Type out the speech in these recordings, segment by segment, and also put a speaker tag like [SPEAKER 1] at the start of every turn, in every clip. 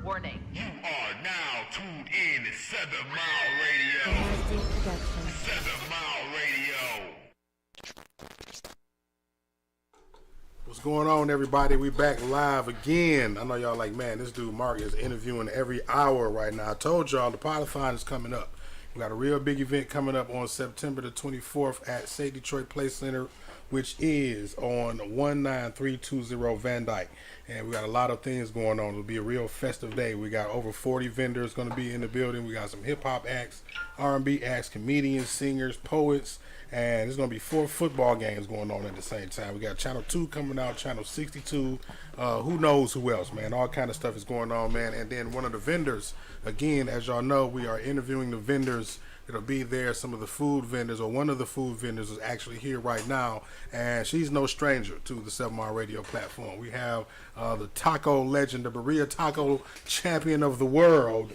[SPEAKER 1] Warning.
[SPEAKER 2] You are now tuned in to 7 Mile Radio. 7 Mile Radio.
[SPEAKER 3] What's going on, everybody? We back live again. I know y'all like, man, this dude Mark is interviewing every hour right now. I told y'all the Polython is coming up. We got a real big event coming up on September the 24th at Say Detroit Play Center, which is on 19320 Van Dyke. And we got a lot of things going on. It'll be a real festive day. We got over 40 vendors going to be in the building. We got some hip-hop acts, R&B acts, comedians, singers, poets, and there's going to be 4 football games going on at the same time. We got Channel 2 coming out, Channel 62, who knows who else, man. All kind of stuff is going on, man. And then one of the vendors, again, as y'all know, we are interviewing the vendors that'll be there. Some of the food vendors, or one of the food vendors, is actually here right now, and she's no stranger to the 7 Mile Radio platform. We have the taco legend, the Berea taco champion of the world.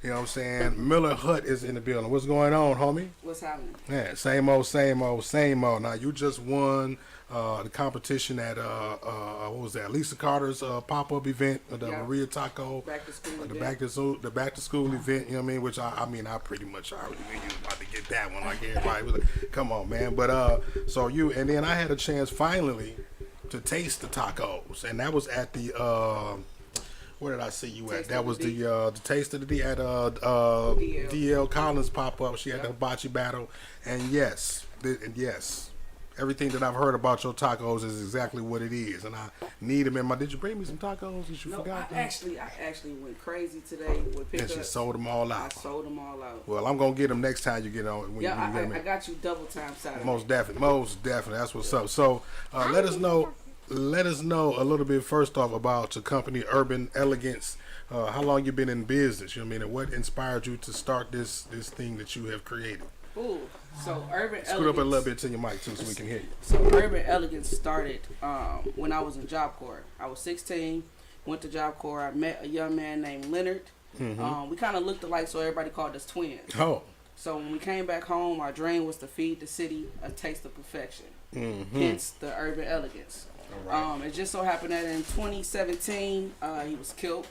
[SPEAKER 3] You know what I'm saying? Miller Hutt is in the building. What's going on, homie?
[SPEAKER 4] What's happening?
[SPEAKER 3] Yeah, same old, same old, same old. Now, you just won the competition at, what was that, Lisa Carter's pop-up event, the Berea Taco.
[SPEAKER 4] Back to school
[SPEAKER 3] the
[SPEAKER 4] event.
[SPEAKER 3] the back to school event, you know what I mean? Which, I pretty much already knew you was about to get that one, like everybody was like, come on, man. But, so you, and then I had a chance finally to taste the tacos, and that was at the, where did I see you at? That was the Taste of the D at DL Collins pop up. She had the hibachi battle, and yes, everything that I've heard about your tacos is exactly what it is, and I need them in my. Did you bring me some tacos? Did you forgot?
[SPEAKER 4] I actually went crazy today with pickups.
[SPEAKER 3] And she sold them all out.
[SPEAKER 4] I sold them all out.
[SPEAKER 3] Well, I'm gonna get them next time you get on. When
[SPEAKER 4] I got you double time Saturday.
[SPEAKER 3] Most definitely. That's what's up. So let us know a little bit first off about your company, Urban Elegance. How long you been in business? You know what I mean? And what inspired you to start this thing that you have created?
[SPEAKER 4] Ooh, so Urban Elegance.
[SPEAKER 3] Scoot up a little bit to your mic too, so we can hear you.
[SPEAKER 4] So Urban Elegance started when I was in Job Corps. I was 16, went to Job Corps. I met a young man named Leonard. We kind of looked alike, so everybody called us twins.
[SPEAKER 3] Oh.
[SPEAKER 4] So when we came back home, our dream was to feed the city a taste of perfection. Hence the Urban Elegance.
[SPEAKER 3] Right.
[SPEAKER 4] It just so happened that in 2017, he was killed.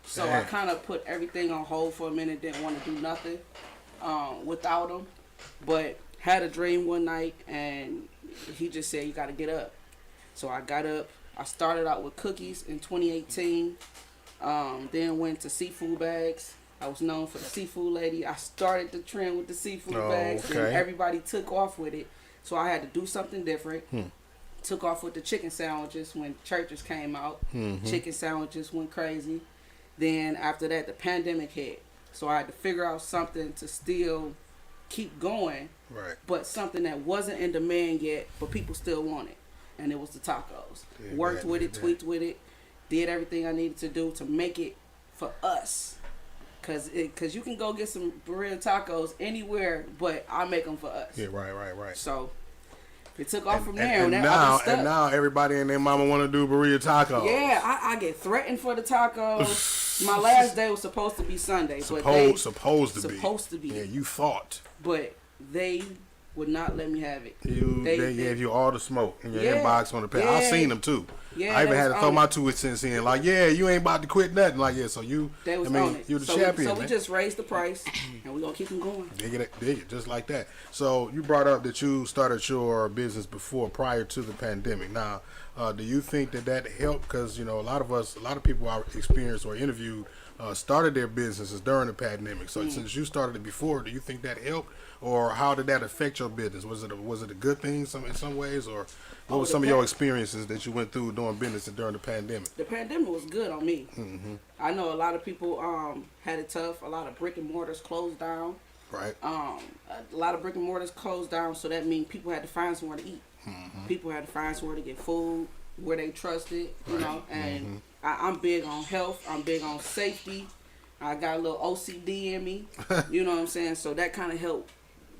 [SPEAKER 4] So I kind of put everything on hold for a minute, didn't want to do nothing without him. But had a dream one night, and he just said, you got to get up. So I got up. I started out with cookies in 2018, then went to seafood bags. I was known for the seafood lady. I started the trend with the seafood bags, and everybody took off with it. So I had to do something different. Took off with the chicken sandwiches when churches came out. Chicken sandwiches went crazy. Then after that, the pandemic hit. So I had to figure out something to still keep going, but something that wasn't in demand yet, but people still want it. And it was the tacos. Worked with it, tweaked with it, did everything I needed to do to make it for us. Cause you can go get some Berea tacos anywhere, but I make them for us.
[SPEAKER 3] Yeah, right.
[SPEAKER 4] So it took off from there.
[SPEAKER 3] And now everybody and their mama want to do Berea tacos.
[SPEAKER 4] Yeah, I get threatened for the tacos. My last day was supposed to be Sunday.
[SPEAKER 3] Supposed to be. Yeah, you fought.
[SPEAKER 4] But they would not let me have it.
[SPEAKER 3] They gave you all the smoke in your inbox on the page. I seen them too.
[SPEAKER 4] Yeah,
[SPEAKER 3] I even had to throw my 2 cents in. Like, you ain't about to quit nothing. Like, so you,
[SPEAKER 4] on it.
[SPEAKER 3] You're the champion.
[SPEAKER 4] So we just raised the price, and we're going to keep them going.
[SPEAKER 3] Dig it, just like that. So you brought up that you started your business prior to the pandemic. Now, do you think that helped? Because, a lot of people I experienced or interviewed started their businesses during the pandemic. So since you started it before, do you think that helped? Or how did that affect your business? Was it a good thing in some ways? Or what were some of your experiences that you went through doing business during the pandemic?
[SPEAKER 4] The pandemic was good on me. I know a lot of people had it tough. A lot of brick and mortars closed down.
[SPEAKER 3] Right.
[SPEAKER 4] A lot of brick and mortars closed down, so that means people had to find somewhere to eat. People had to find somewhere to get food where they trusted, and I'm big on health. I'm big on safety. I got a little OCD in me, you know what I'm saying? So that kind of helped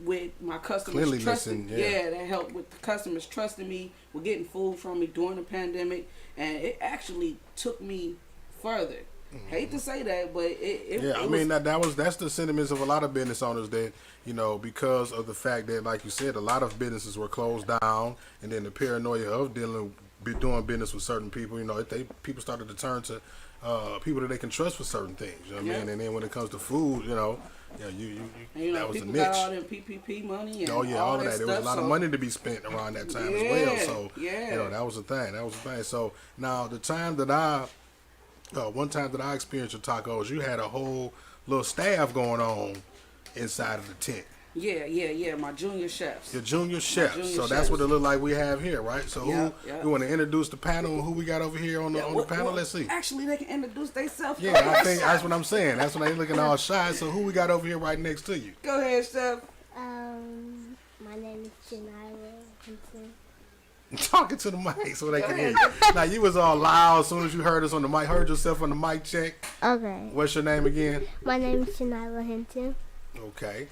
[SPEAKER 4] with my customers trusting. That helped with the customers trusting me, with getting food from me during the pandemic, and it actually took me further. Hate to say that, but that's the sentiments of a lot of business owners that, because of the fact that, like you said, a lot of businesses were closed down, and then the paranoia of dealing
[SPEAKER 3] be doing business with certain people, you know, people started to turn to people that they can trust for certain things. You know what I mean? And then when it comes to food, you know, that was a
[SPEAKER 4] people
[SPEAKER 3] niche.
[SPEAKER 4] got all them PPP money and
[SPEAKER 3] Oh yeah, all of that.
[SPEAKER 4] stuff,
[SPEAKER 3] There was a lot of money to be spent around that time as well. So you know, that was the thing. So now the time that one time that I experienced your tacos, you had a whole little staff going on inside of the tent.
[SPEAKER 4] Yeah. My junior chefs.
[SPEAKER 3] Your junior chefs.
[SPEAKER 4] Junior
[SPEAKER 3] So
[SPEAKER 4] chefs.
[SPEAKER 3] that's what it look like we have here, right? So
[SPEAKER 4] Yeah.
[SPEAKER 3] you want to introduce the panel? Who we got over here on the panel?
[SPEAKER 4] Well,
[SPEAKER 3] Let's see.
[SPEAKER 4] Actually, they can introduce themselves.
[SPEAKER 3] Yeah, I think that's what I'm saying. That's when they looking all shy. So who we got over here right next to you?
[SPEAKER 4] Go ahead, chef.
[SPEAKER 1] My name is Janira Hinton.
[SPEAKER 3] Talking to the mic so they can hear you. Now you was all loud as soon as you heard us on the mic. Heard yourself on the mic check.
[SPEAKER 1] Okay.
[SPEAKER 3] What's your name again?
[SPEAKER 1] My name is Janira Hinton.
[SPEAKER 3] Okay.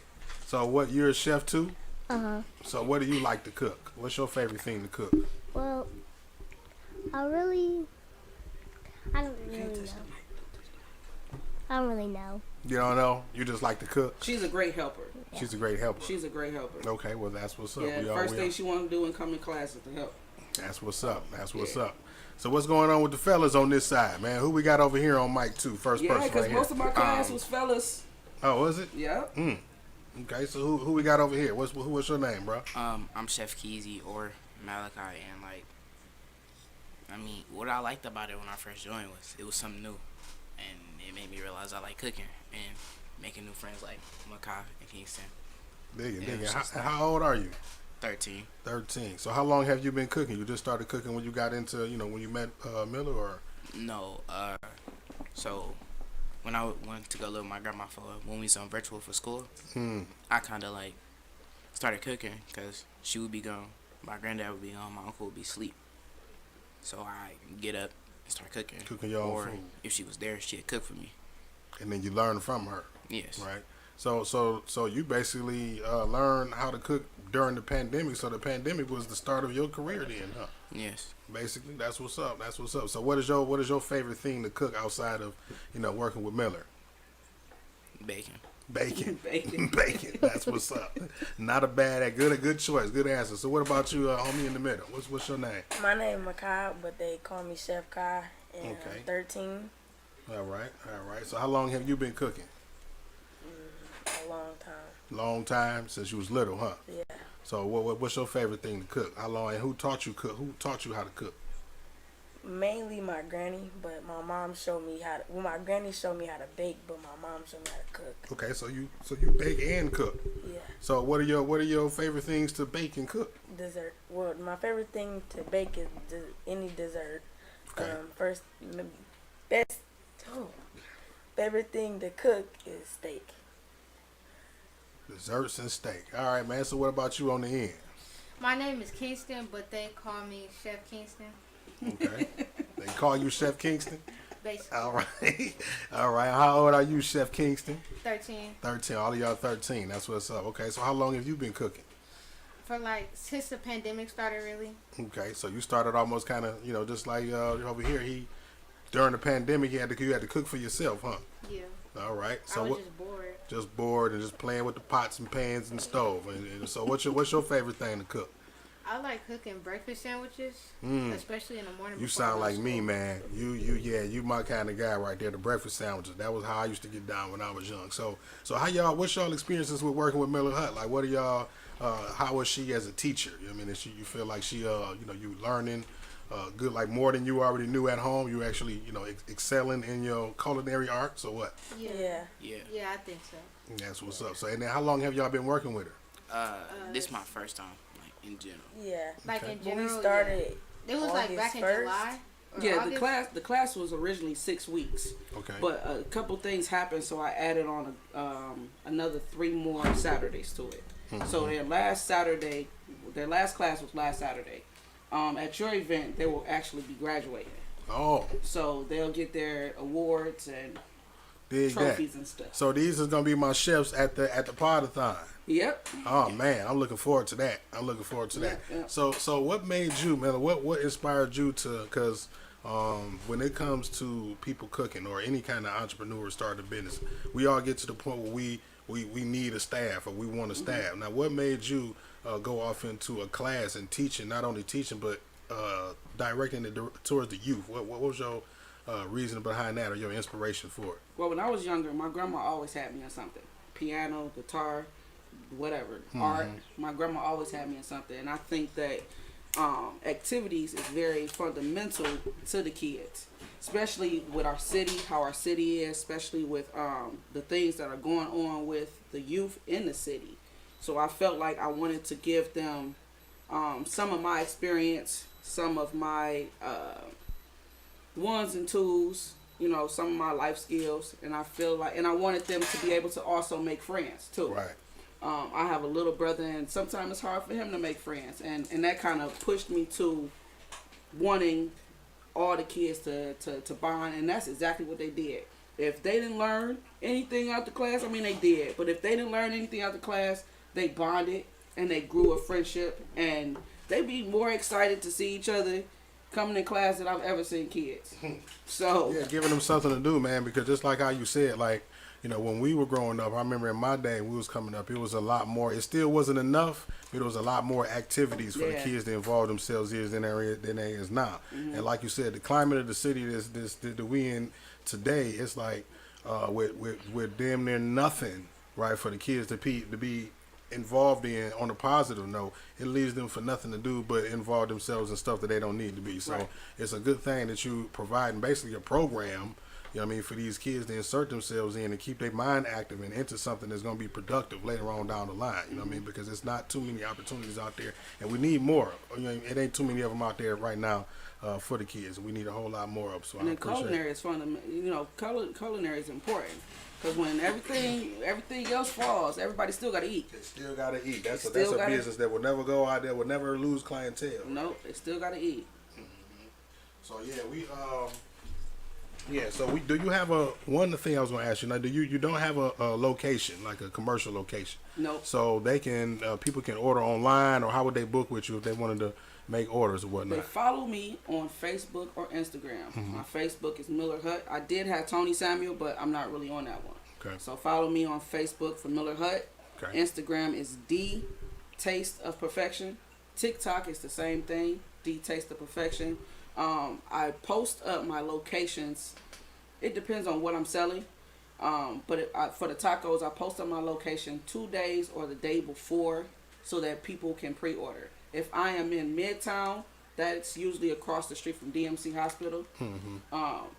[SPEAKER 3] So what, you're a chef too?
[SPEAKER 1] Uh-huh.
[SPEAKER 3] So what do you like to cook? What's your favorite thing to cook?
[SPEAKER 1] Well, I don't really know. I don't really know.
[SPEAKER 3] You don't know? You just like to cook?
[SPEAKER 4] She's a great helper.
[SPEAKER 3] She's a great helper.
[SPEAKER 4] She's a great helper.
[SPEAKER 3] Okay, well that's what's up.
[SPEAKER 4] Yeah, first thing she want to do and come in class is to help.
[SPEAKER 3] That's what's up. That's what's up. So what's going on with the fellas on this side, man? Who we got over here on mic 2? First
[SPEAKER 4] Yeah,
[SPEAKER 3] person
[SPEAKER 4] because
[SPEAKER 3] right
[SPEAKER 4] most
[SPEAKER 3] here.
[SPEAKER 4] of my class was fellas.
[SPEAKER 3] Oh, was it?
[SPEAKER 4] Yeah.
[SPEAKER 3] Okay, so who we got over here? What's your name, bro?
[SPEAKER 5] I'm Chef Keezy or Malachi, and what I liked about it when I first joined was it was something new, and it made me realize I like cooking and making new friends like Makai and Kingston.
[SPEAKER 3] Dig
[SPEAKER 5] Yeah,
[SPEAKER 3] it.
[SPEAKER 5] it's
[SPEAKER 3] How old are you?
[SPEAKER 5] 13.
[SPEAKER 3] 13. So how long have you been cooking? You just started cooking when you got into, when you met Miller, or?
[SPEAKER 5] No, so when I went to go live with my grandma when we was on virtual for school, I kind of started cooking because she would be gone, my granddad would be gone, my uncle would be asleep. So I get up and start cooking.
[SPEAKER 3] Cooking your own
[SPEAKER 5] or
[SPEAKER 3] food.
[SPEAKER 5] if she was there, she'd cook for me.
[SPEAKER 3] And then you learn from her.
[SPEAKER 5] Yes.
[SPEAKER 3] Right. So you basically learned how to cook during the pandemic. So the pandemic was the start of your career then, huh?
[SPEAKER 5] Yes.
[SPEAKER 3] Basically, that's what's up. That's what's up. So what is your favorite thing to cook outside of working with Miller?
[SPEAKER 5] Bacon.
[SPEAKER 3] Bacon.
[SPEAKER 4] Bacon.
[SPEAKER 3] Bacon. That's what's up. Not a good choice. Good answer. So what about you, homie in the middle? What's your name?
[SPEAKER 6] My name is Makai, but they call me Chef Kai, and
[SPEAKER 3] Okay.
[SPEAKER 6] I'm 13.
[SPEAKER 3] All right. So how long have you been cooking?
[SPEAKER 6] A long time.
[SPEAKER 3] Long time, since you was little, huh?
[SPEAKER 6] Yeah.
[SPEAKER 3] So what's your favorite thing to cook? How long, and who taught you how to cook?
[SPEAKER 6] Mainly my granny, but my mom showed me how to. Well, my granny showed me how to bake, but my mom showed me how to cook.
[SPEAKER 3] Okay, so you bake and cook.
[SPEAKER 6] Yeah.
[SPEAKER 3] So what are your favorite things to bake and cook?
[SPEAKER 6] Dessert. Well, my favorite thing to bake is any dessert.
[SPEAKER 3] Okay.
[SPEAKER 6] Favorite thing to cook is steak.
[SPEAKER 3] Desserts and steak. All right, man. So what about you on the end?
[SPEAKER 7] My name is Kingston, but they call me Chef Kingston.
[SPEAKER 3] Okay. They call you Chef Kingston?
[SPEAKER 7] Basically.
[SPEAKER 3] All right. All right. How old are you, Chef Kingston?
[SPEAKER 7] 13.
[SPEAKER 3] 13. All of y'all 13. That's what's up. Okay. So how long have you been cooking?
[SPEAKER 7] For since the pandemic started, really.
[SPEAKER 3] Okay. So you started almost kind of, just like over here. During the pandemic, you had to cook for yourself, huh?
[SPEAKER 7] Yeah.
[SPEAKER 3] All right. So
[SPEAKER 7] I was just bored.
[SPEAKER 3] Just bored and just playing with the pots and pans and stove. And so what's your favorite thing to cook?
[SPEAKER 7] I like cooking breakfast sandwiches, especially in the morning.
[SPEAKER 3] You
[SPEAKER 7] before I
[SPEAKER 3] sound
[SPEAKER 7] go to
[SPEAKER 3] like me,
[SPEAKER 7] school.
[SPEAKER 3] man. You my kind of guy right there. The breakfast sandwiches. That was how I used to get down when I was young. So what's y'all experiences with working with Miller Hutt? Like, what are y'all? How was she as a teacher? I mean, you feel like she, you learning good, like more than you already knew at home. You actually, excelling in your culinary arts, or what?
[SPEAKER 6] Yeah.
[SPEAKER 7] Yeah, I think so.
[SPEAKER 3] That's what's up. So, and then how long have y'all been working with her?
[SPEAKER 5] This is my first time, in general.
[SPEAKER 6] Yeah.
[SPEAKER 7] Like
[SPEAKER 3] Okay.
[SPEAKER 7] in
[SPEAKER 6] When
[SPEAKER 7] general,
[SPEAKER 6] we started,
[SPEAKER 7] it was like back in
[SPEAKER 6] August 1st.
[SPEAKER 7] July. Or
[SPEAKER 4] Yeah,
[SPEAKER 7] August.
[SPEAKER 4] the class was originally 6 weeks.
[SPEAKER 3] Okay.
[SPEAKER 4] But a couple things happened, so I added on another 3 more Saturdays to it. So their last class was last Saturday. At your event, they will actually be graduating.
[SPEAKER 3] Oh,
[SPEAKER 4] So they'll get their awards and
[SPEAKER 3] dig
[SPEAKER 4] trophies
[SPEAKER 3] that.
[SPEAKER 4] and stuff.
[SPEAKER 3] So these is gonna be my chefs at the podathon.
[SPEAKER 4] Yep.
[SPEAKER 3] Oh man, I'm looking forward to that.
[SPEAKER 4] Yeah.
[SPEAKER 3] So what made you, man? What inspired you to? Because when it comes to people cooking or any kind of entrepreneur starting a business, we all get to the point where we need a staff or we want a staff. Now, what made you go off into a class and teaching? Not only teaching, but directing it towards the youth? What was your reason behind that, or your inspiration for it?
[SPEAKER 4] Well, when I was younger, my grandma always had me in something: piano, guitar, whatever, art. My grandma always had me in something, and I think that activities is very fundamental to the kids, especially with our city, how our city is, especially with the things that are going on with the youth in the city. So I felt like I wanted to give them some of my experience, some of my ones and twos, some of my life skills, and I feel like, and I wanted them to be able to also make friends too.
[SPEAKER 3] Right.
[SPEAKER 4] I have a little brother, and sometimes it's hard for him to make friends, and that kind of pushed me to wanting all the kids to bond, and that's exactly what they did. If they didn't learn anything out the class, I mean they did, but if they didn't learn anything out the class, they bonded and they grew a friendship, and they be more excited to see each other coming in class than I've ever seen kids. So
[SPEAKER 3] yeah, giving them something to do, man, because just like how you said, like, when we were growing up, I remember in my day when we was coming up, it was a lot more. It still wasn't enough, but it was a lot more activities for the kids to involve themselves in than there is now. And like you said, the climate of the city that we in today, it's like with damn near nothing, right, for the kids to be involved in on a positive note. It leaves them for nothing to do but involve themselves in stuff that they don't need to be. So it's a good thing that you providing basically a program, for these kids to insert themselves in and keep their mind active and into something that's going to be productive later on down the line. Because it's not too many opportunities out there, and we need more. It ain't too many of them out there right now for the kids. We need a whole lot more of. So
[SPEAKER 4] and then culinary is fun. Culinary is important. Because when everything else falls, everybody still got to eat.
[SPEAKER 3] They still got to eat. That's a business that will never go out there, will never lose clientele.
[SPEAKER 4] Nope, they still got to eat.
[SPEAKER 3] So do you have one thing I was going to ask you? Now, you don't have a location, like a commercial location?
[SPEAKER 4] Nope.
[SPEAKER 3] So they can people can order online, or how would they book with you if they wanted to make orders or whatnot?
[SPEAKER 4] They follow me on Facebook or Instagram. My Facebook is Miller Hut. I did have Tony Samuel, but I'm not really on that one.
[SPEAKER 3] Okay.
[SPEAKER 4] So follow me on Facebook for Miller Hut.
[SPEAKER 3] Okay.
[SPEAKER 4] Instagram is D Taste of Perfection. TikTok is the same thing, D Taste of Perfection. I post up my locations. It depends on what I'm selling. But for the tacos, I post up my location 2 days or the day before so that people can pre-order. If I am in Midtown, that's usually across the street from DMC Hospital.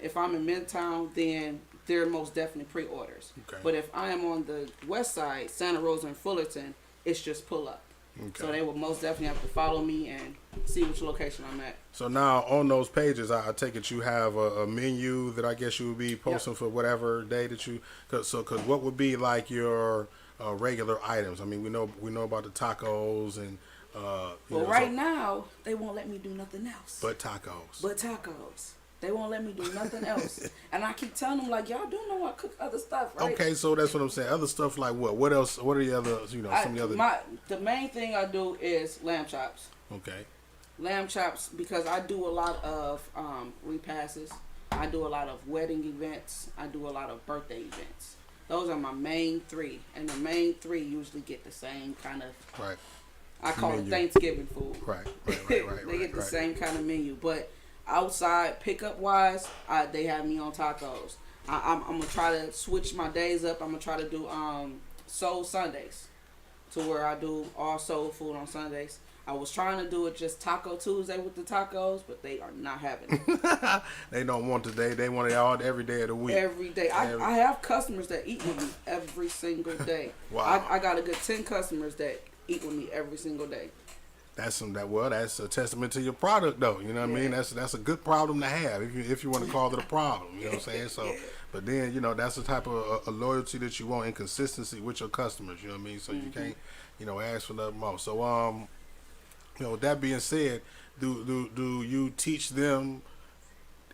[SPEAKER 4] If I'm in Midtown, then there are most definitely pre-orders.
[SPEAKER 3] Okay.
[SPEAKER 4] But if I am on the west side, Santa Rosa and Fullerton, it's just pull up.
[SPEAKER 3] Okay.
[SPEAKER 4] So they will most definitely have to follow me and see which location I'm at.
[SPEAKER 3] So now on those pages, I take it you have a menu that I guess you would be posting for whatever day that you. Cause what would be like your regular items? I mean, we know about the tacos and.
[SPEAKER 4] Right now they won't let me do nothing else.
[SPEAKER 3] But tacos.
[SPEAKER 4] They won't let me do nothing else. And I keep telling them, like, y'all do know I cook other stuff, right?
[SPEAKER 3] Okay, so that's what I'm saying. Other stuff like what? What else? What are the other, some of the other...
[SPEAKER 4] The main thing I do is lamb chops.
[SPEAKER 3] Okay.
[SPEAKER 4] Lamb chops, because I do a lot of repasses. I do a lot of wedding events. I do a lot of birthday events. Those are my main three. And the main three usually get the same kind of...
[SPEAKER 3] Right.
[SPEAKER 4] I call it Thanksgiving food.
[SPEAKER 3] Right.
[SPEAKER 4] They get the same kind of menu. But outside pickup wise, they have me on tacos. I'm gonna try to switch my days up. I'm gonna try to do soul Sundays, to where I do all soul food on Sundays. I was trying to do it just Taco Tuesday with the tacos, but they are not having it.
[SPEAKER 3] They don't want today. They want it all every day of the week.
[SPEAKER 4] Every day. I have customers that eat with me every single day.
[SPEAKER 3] Wow.
[SPEAKER 4] I got a good 10 customers that eat with me every single day.
[SPEAKER 3] That's a testament to your product, though. You know what I mean? That's a good problem to have if you want to call it a problem. You know what I'm saying? So, but then that's the type of a loyalty that you want and consistency with your customers. You know what I mean? So you can't ask for nothing more. So with that being said, do you teach them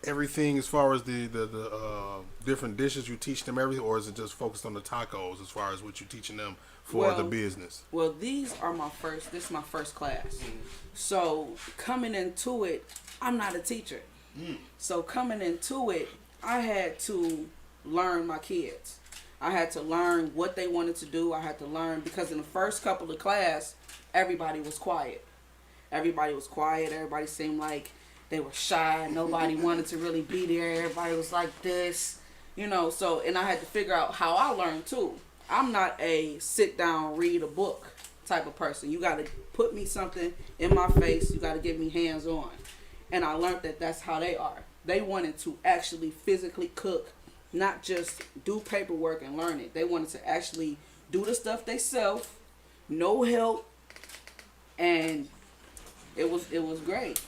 [SPEAKER 3] everything as far as the different dishes? You teach them everything, or is it just focused on the tacos as far as what you're teaching them for the business?
[SPEAKER 4] Well, this is my first class. So coming into it, I'm not a teacher. So coming into it, I had to learn my kids. I had to learn what they wanted to do. I had to learn, because in the first couple of class, everybody was quiet. everybody was quiet. Everybody seemed like they were shy. Nobody wanted to really be there. Everybody was like this, So, and I had to figure out how I learned too. I'm not a sit down, read a book type of person. You got to put me something in my face. You got to get me hands on. And I learned that that's how they are. They wanted to actually physically cook, not just do paperwork and learn it. They wanted to actually do the stuff themselves, no help, and it was great.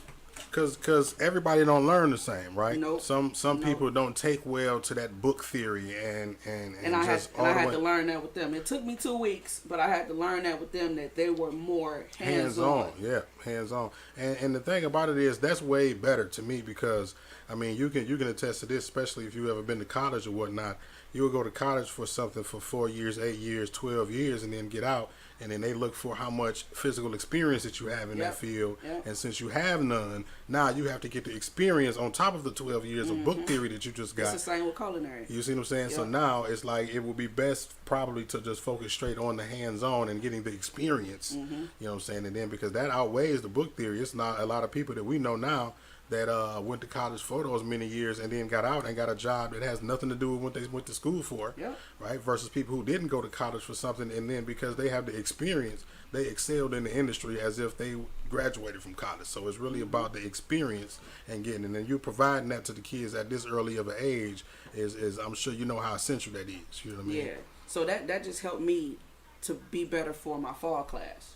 [SPEAKER 3] Cause everybody don't learn the same, right?
[SPEAKER 4] Nope.
[SPEAKER 3] Some people don't take well to that book theory and
[SPEAKER 4] I
[SPEAKER 3] just
[SPEAKER 4] had to learn that with them. It took me 2 weeks, but I had to learn that with them, that they were more hands on.
[SPEAKER 3] Yeah, hands on. And the thing about it is that's way better to me, because I mean you can attest to this, especially if you ever been to college or whatnot. You would go to college for something for 4 years, 8 years, 12 years, and then get out. And then they look for how much physical experience that you have in that field. Yep. And since you have none, now you have to get the experience on top of the 12 years of book theory that you just got.
[SPEAKER 4] It's the same with culinary.
[SPEAKER 3] You see what I'm saying? Yep. So now it's like it would be best probably to just focus straight on the hands-on and getting the experience. You know what I'm saying? And then because that outweighs the book theory, it's not a lot of people that we know now that went to college for those many years and then got out and got a job that has nothing to do with what they went to school for, right? Versus people who didn't go to college for something, and then because they have the experience, they excelled in the industry as if they graduated from college. So it's really about the experience and getting, and then you providing that to the kids at this early of an age is I'm sure you know how essential that is. You know what I mean?
[SPEAKER 4] Yeah. So that just helped me to be better for my fall class.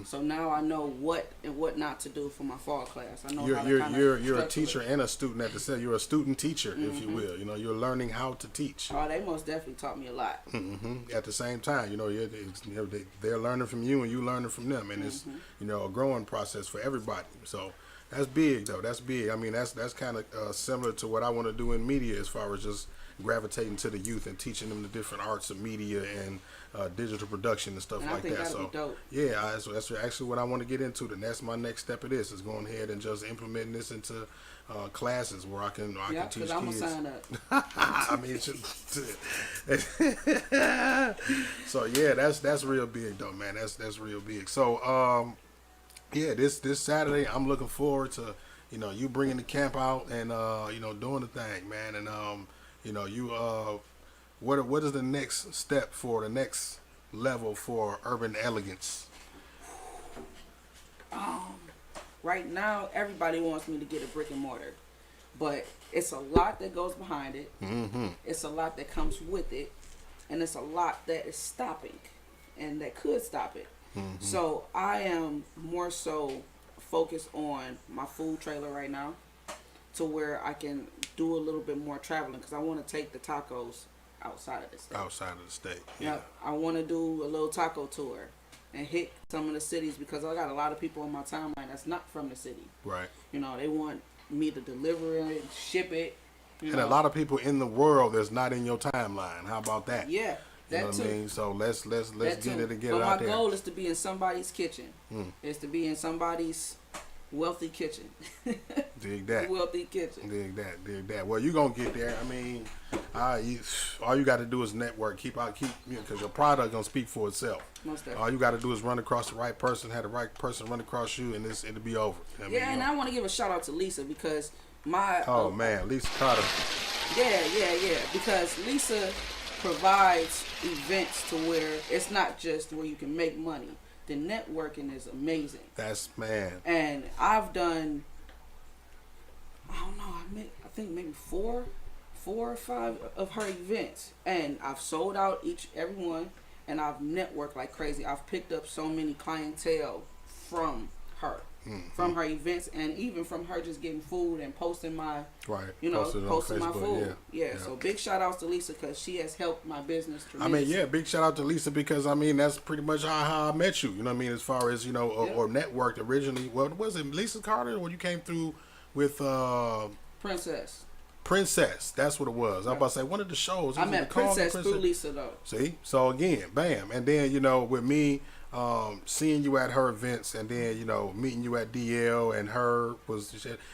[SPEAKER 4] So now I know what and what not to do for my fall class. I know
[SPEAKER 3] you're a teacher and a student at the same. You're a student teacher, if you will. You're learning how to teach.
[SPEAKER 4] Oh, they most definitely taught me a lot.
[SPEAKER 3] At the same time, they're learning from you and you learning from them, and it's a growing process for everybody. So that's big, though. That's big. I mean, that's kind of similar to what I want to do in media, as far as just gravitating to the youth and teaching them the different arts of media and digital production and stuff
[SPEAKER 4] and
[SPEAKER 3] like that. So
[SPEAKER 4] dope.
[SPEAKER 3] yeah, that's actually what I want to get into. And that's my next step of this, is going ahead and just implementing this into classes where I can teach kids.
[SPEAKER 4] I'm gonna sign up.
[SPEAKER 3] I mean, so yeah, that's real big though, man. That's real big. So yeah, this Saturday I'm looking forward to you bringing the camp out and doing the thing, man. And what is the next step for the next level for Urban Elegance?
[SPEAKER 4] Right now, everybody wants me to get a brick and mortar, but it's a lot that goes behind it. It's a lot that comes with it, and it's a lot that is stopping, and that could stop it. So I am more so focused on my food trailer right now, to where I can do a little bit more traveling, because I want to take the tacos outside of the state.
[SPEAKER 3] Outside of the state, yeah.
[SPEAKER 4] I want to do a little taco tour and hit some of the cities, because I got a lot of people on my timeline that's not from the city.
[SPEAKER 3] Right.
[SPEAKER 4] They want me to deliver it, ship it.
[SPEAKER 3] And a lot of people in the world that's not in your timeline. How about that?
[SPEAKER 4] Yeah.
[SPEAKER 3] You know what I mean? So let's get it and get it out there.
[SPEAKER 4] But my goal is to be in somebody's kitchen. Is to be in somebody's wealthy kitchen.
[SPEAKER 3] Dig that.
[SPEAKER 4] Wealthy kitchen.
[SPEAKER 3] Dig that. Well, you're going to get there. I mean, all you got to do is network. Because your product going to speak for itself.
[SPEAKER 4] Most definitely.
[SPEAKER 3] All you got to do is run across the right person, have the right person run across you, and it'll be over.
[SPEAKER 4] And I want to give a shout out to Lisa, because my...
[SPEAKER 3] Oh, man. Lisa Carter.
[SPEAKER 4] Yeah. Because Lisa provides events to where it's not just where you can make money. The networking is amazing.
[SPEAKER 3] Man.
[SPEAKER 4] And I've done, I don't know, I think maybe four or five of her events, and I've sold out every one, and I've networked like crazy. I've picked up so many clientele from her, from her events, and even from her just getting food and posting my, posting my food. Yeah. So big shout outs to Lisa, because she has helped my business tremendously.
[SPEAKER 3] I mean, big shout out to Lisa, because I mean that's pretty much how I met you. You know what I mean? As far as or networked originally. Well, was it Lisa Carter when you came through with Princess? That's what it was. I was about to say one of the shows.
[SPEAKER 4] I met Princess through Lisa though.
[SPEAKER 3] See, so again, bam, and then with me. Seeing you at her events, and then meeting you at DL, and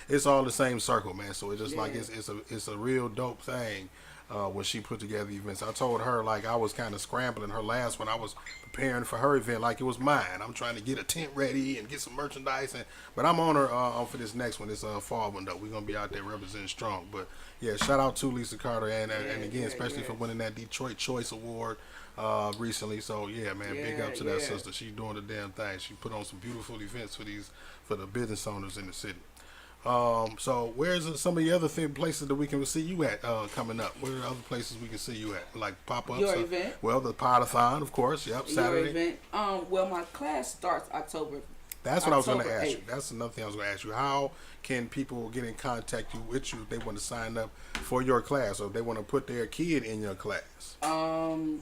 [SPEAKER 3] it's all the same circle, man. So it's just like it's a real dope thing when she put together events. I told her like I was kind of scrambling her last one. I was preparing for her event like it was mine. I'm trying to get a tent ready and get some merchandise, but I'm on her for this next one. This fall one though. We're gonna be out there representing strong. But yeah, shout out to Lisa Carter and again especially for winning that Detroit Choice Award recently. So yeah, man, big up to that sister. She's doing the damn thing. She put on some beautiful events for the business owners in the city. So where's some of the other places that we can see you at coming up? Where are other places we can see you at? Like pop-ups?
[SPEAKER 4] Your event?
[SPEAKER 3] Well, the Podathon, of course. Yep, Saturday.
[SPEAKER 4] Your event? Well, my class starts October.
[SPEAKER 3] That's what I was going to
[SPEAKER 4] 8th.
[SPEAKER 3] ask you. That's another thing I was going to ask you. How can people get in contact with you if they want to sign up for your class or if they want to put their kid in your class?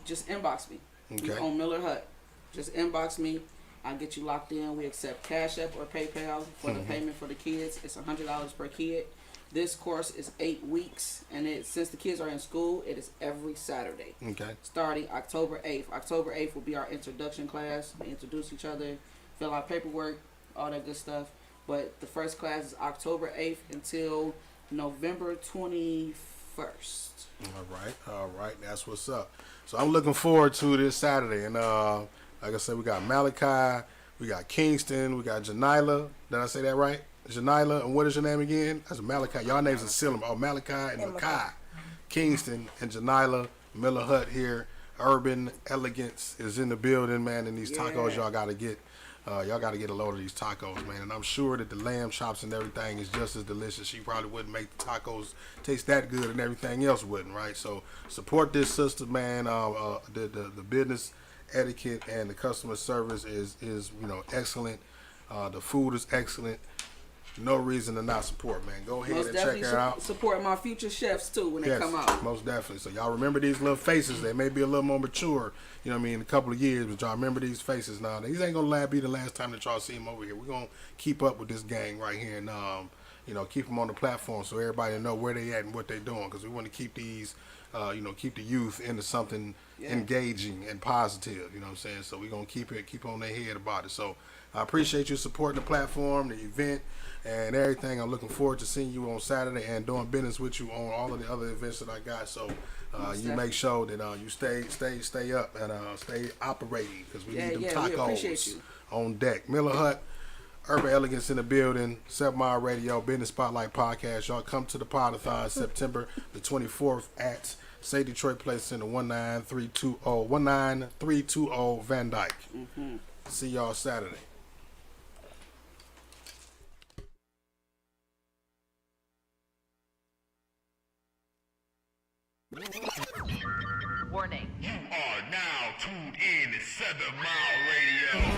[SPEAKER 4] Just inbox me.
[SPEAKER 3] Okay.
[SPEAKER 4] On Miller Hut. Just inbox me. I'll get you locked in. We accept Cash App or PayPal for the payment for the kids. It's $100 per kid. This course is 8 weeks, and since the kids are in school, it is every Saturday.
[SPEAKER 3] Okay.
[SPEAKER 4] Starting October 8th. October 8th will be our introduction class. We introduce each other, fill out paperwork, all that good stuff. But the first class is October 8th until November 21st.
[SPEAKER 3] All right. That's what's up. So I'm looking forward to this Saturday, and like I said, we got Malachi, we got Kingston, we got Janila. Did I say that right? Janila, and what is your name again? That's Malachi. Y'all names are silly. Oh, Malachi and Makai. Kingston and Janila, Miller Hut here. Urban Elegance is in the building, man. And these tacos, y'all got to get. Y'all got to get a load of these tacos, man. And I'm sure that the lamb chops and everything is just as delicious. She probably wouldn't make the tacos taste that good, and everything else wouldn't, right? So support this sister, man. The business etiquette and the customer service is excellent. The food is excellent. No reason to not support, man. Go ahead and check her out.
[SPEAKER 4] Support my future chefs too when they come out.
[SPEAKER 3] Most definitely. So y'all remember these little faces. They may be a little more mature, you know what I mean, in a couple of years, but y'all remember these faces now. These ain't gonna be the last time that y'all see them over here. We're gonna keep up with this gang right here and keep them on the platform so everybody know where they at and what they doing, because we want to keep these keep the youth into something engaging and positive, you know what I'm saying? So we're going to keep on their head about it. So I appreciate you supporting the platform, the event, and everything. I'm looking forward to seeing you on Saturday and doing business with you on all of the other events that I got. So you make sure that you stay up and stay operating, because we need them tacos on deck. Miller Hut, Urban Elegance in the building, 7 Mile Radio, Business Spotlight Podcast. Y'all come to the Podathon September the 24th at Say Detroit Place Center, 19320 Van Dyke. See y'all Saturday.
[SPEAKER 2] Warning. You are now tuned in to 7 Mile Radio.